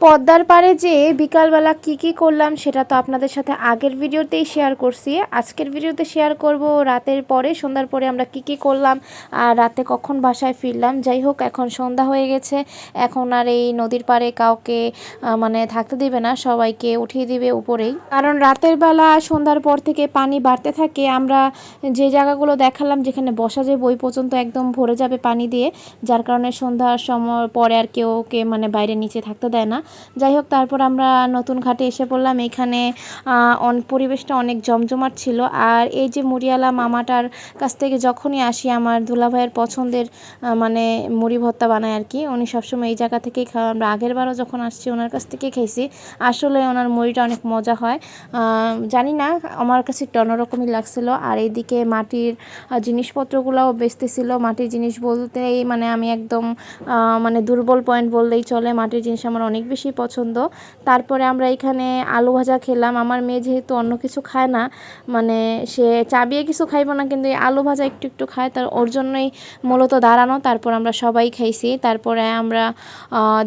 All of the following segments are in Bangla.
পদ্মার পাড়ে যেয়ে বিকালবেলা কি করলাম সেটা তো আপনাদের সাথে আগের ভিডিওতেই শেয়ার করছি। আজকের ভিডিওতে শেয়ার করব রাতের পরে, সন্ধ্যার পরে আমরা কি করলাম আর রাতে কখন বাসায় ফিরলাম। যাই হোক, এখন সন্ধ্যা হয়ে গেছে, এখন আর এই নদীর পাড়ে কাউকে মানে থাকতে দিবে না, সবাইকে উঠিয়ে দিবে উপরেই। কারণ রাতের বেলা সন্ধ্যার পর থেকে পানি বাড়তে থাকে। আমরা যে জায়গাগুলো দেখালাম যেখানে বসা যায় বই পর্যন্ত একদম ভরে যাবে পানি দিয়ে, যার কারণে সন্ধ্যার সময় পরে আর কেউকে মানে বাইরে নিচে থাকতে দেয় না। যাই হোক, তারপর আমরা নতুন ঘাটে এসে পড়লাম। এখানে পরিবেশটা অনেক জমজমাট ছিল। আর এই যে মুড়িওয়ালা মামাটার কাছ থেকে যখনই আসি, আমার দুলাভাইয়ের পছন্দের মানে মুড়ি ভর্তা বানায় আর কি। উনি সবসময় এই জায়গা থেকেই খাওয়া। আমরা আগের বারও যখন আসছি ওনার কাছ থেকেই খাইছি। আসলে ওনার মুড়িটা অনেক মজা হয়। জানি না, আমার কাছে একটু অন্যরকমই লাগছিল। আর এইদিকে মাটির জিনিসপত্রগুলোও বেচতেছিল। মাটির জিনিস বলতেই মানে আমি একদম মানে দুর্বল পয়েন্ট বললেই চলে। মাটির জিনিস আমার অনেক বেশি পছন্দ। তারপরে আমরা এখানে আলু ভাজা খেলাম। আমার মেয়ে যেহেতু অন্য কিছু খায় না, মানে সে চাবিয়ে কিছু খাইব না, কিন্তু এই আলু ভাজা একটু খায়, তার ওর জন্যই মূলত দাঁড়ানো। তারপর আমরা সবাই খাইছি। তারপরে আমরা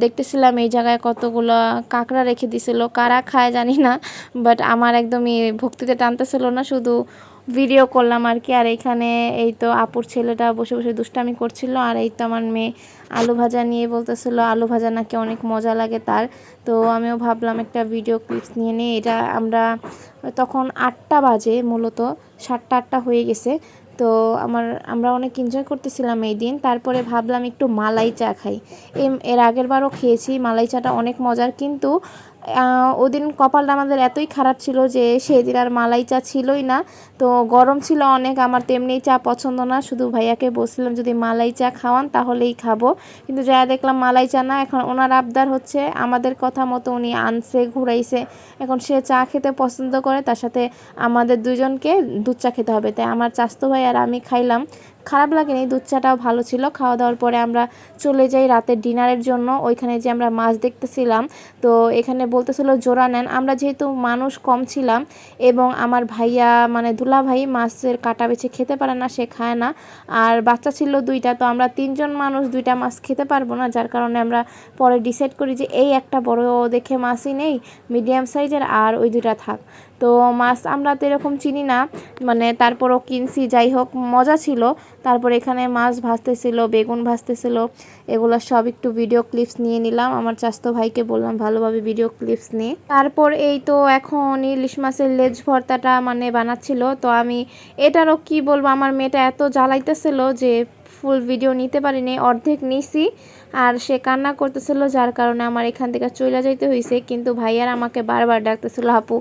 দেখতেছিলাম এই জায়গায় কতগুলো কাঁকড়া রেখে দিছিল, কারা খায় জানি না, বাট আমার একদমই ভক্তিতে টানতেছিল না, শুধু ভিডিও করলাম আর কি। আর এখানে এই তো আপুর ছেলেটা বসে বসে দুষ্টামি করছিল। আর এই তো আমার মেয়ে আলু ভাজা নিয়ে বলতেছিল আলু ভাজা নাকি অনেক মজা লাগে তার। তো আমিও ভাবলাম একটা ভিডিও ক্লিপস নিয়ে নিই। এটা আমরা তখন 8টা বাজে, মূলত 7টা-8টা হয়ে গেছে। তো আমরা অনেক এনজয় করতেছিলাম এই দিন। তারপরে ভাবলাম একটু মালাই চা খাই। এর আগের বারও খেয়েছি, মালাই চাটা অনেক মজার, কিন্তু ওদিন কপালটা আমাদের এতই খারাপ ছিল যে সেদিন আর মালাই চা ছিলই না। তো গরম ছিল অনেক, আমার তেমনি চা পছন্দ না। শুধু ভাইয়াকে বলছিলাম যদি মালাই চা খাওয়ান তাহলেই খাবো, কিন্তু যা দেখলাম মালাই চা না। এখন ওনার আবদার হচ্ছে, আমাদের কথা মতো উনি আনছে, ঘুরাইছে, এখন সে চা খেতে পছন্দ করে, তার সাথে আমাদের দুজনকে দুধ চা খেতে হবে। তাই আমার চাচতো ভাই আর আমি খাইলাম, খারাপ লাগেনি, দুধ চাটাও ভালো ছিল। খাওয়া দাওয়ার পরে আমরা চলে যাই রাতের ডিনারের জন্য। ওইখানে যে আমরা মাছ দেখতেছিলাম, তো এখানে বলতেছিল জোড়া নেন। আমরা যেহেতু মানুষ কম ছিলাম এবং আমার ভাইয়া মানে দুলা ভাই মাছের কাটা বেছে খেতে পারে না, সে খায় না, আর বাচ্চা ছিল 2টা, তো আমরা 3জন মানুষ 2টা মাছ খেতে পারবো না, যার কারণে আমরা পরে ডিসাইড করি যে এই একটা বড় দেখে মাছই নেই, মিডিয়াম সাইজের, আর ওই 2টা থাক। তো মাছ আমরা তো এরকম চিনি না, মানে তারপরও কিনছি। যাই হোক, মজা ছিল। তারপর এখানে মাছ ভাজতেছিল, বেগুন ভাজতেছিল, এগুলো সব একটু ভিডিও ক্লিপস নিয়ে নিলাম। আমার চাচতো ভাইকে বললাম ভালোভাবে ভিডিও ক্লিপস নিয়ে। তারপর এই তো এখন ইলিশ মাছের লেজ ভর্তাটা মানে বানাচ্ছিল। তো আমি এটারও কি বলবো, আমার মেয়েটা এত জ্বালাইতেছিল যে ফুল ভিডিও নিতে পারিনি, অর্ধেক নিছি, আর সে কান্না করতেছিল, যার কারণে আমার এখান থেকে চলে যাইতে হয়েছে। কিন্তু ভাইয়ার আমাকে বারবার ডাকতেছিল, আপু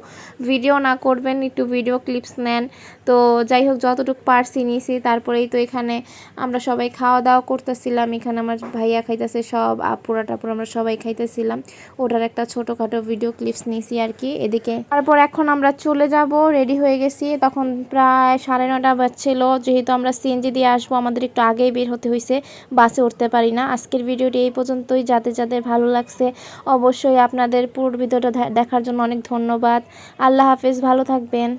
ভিডিও না করবেন, একটু ভিডিও ক্লিপস নেন। তো যাই হোক, যতটুকু পারছি নিছি। তারপরেই তো এখানে আমরা সবাই খাওয়া দাওয়া করতেছিলাম। এখানে আমার ভাইয়া খাইতেছে, সব আপুরা টাপুরা আমরা সবাই খাইতেছিলাম। ওটার একটা ছোটোখাটো ভিডিও ক্লিপস নিছি আর কি এদিকে। তারপর এখন আমরা চলে যাব, রেডি হয়ে গেছি। তখন প্রায় 9:30 বাজছিল। যেহেতু আমরা সিএনজি দিয়ে আসবো, আমাদের একটু আগেই বের হতে হয়েছে, বাসে উঠতে পারি না। আজকের ভিডিওটি এই পর্যন্তই। যাদের ভালো লাগছে অবশ্যই আপনাদের পুরো ভিডিওটা দেখার জন্য অনেক ধন্যবাদ। আল্লাহ হাফেজ, ভালো থাকবেন।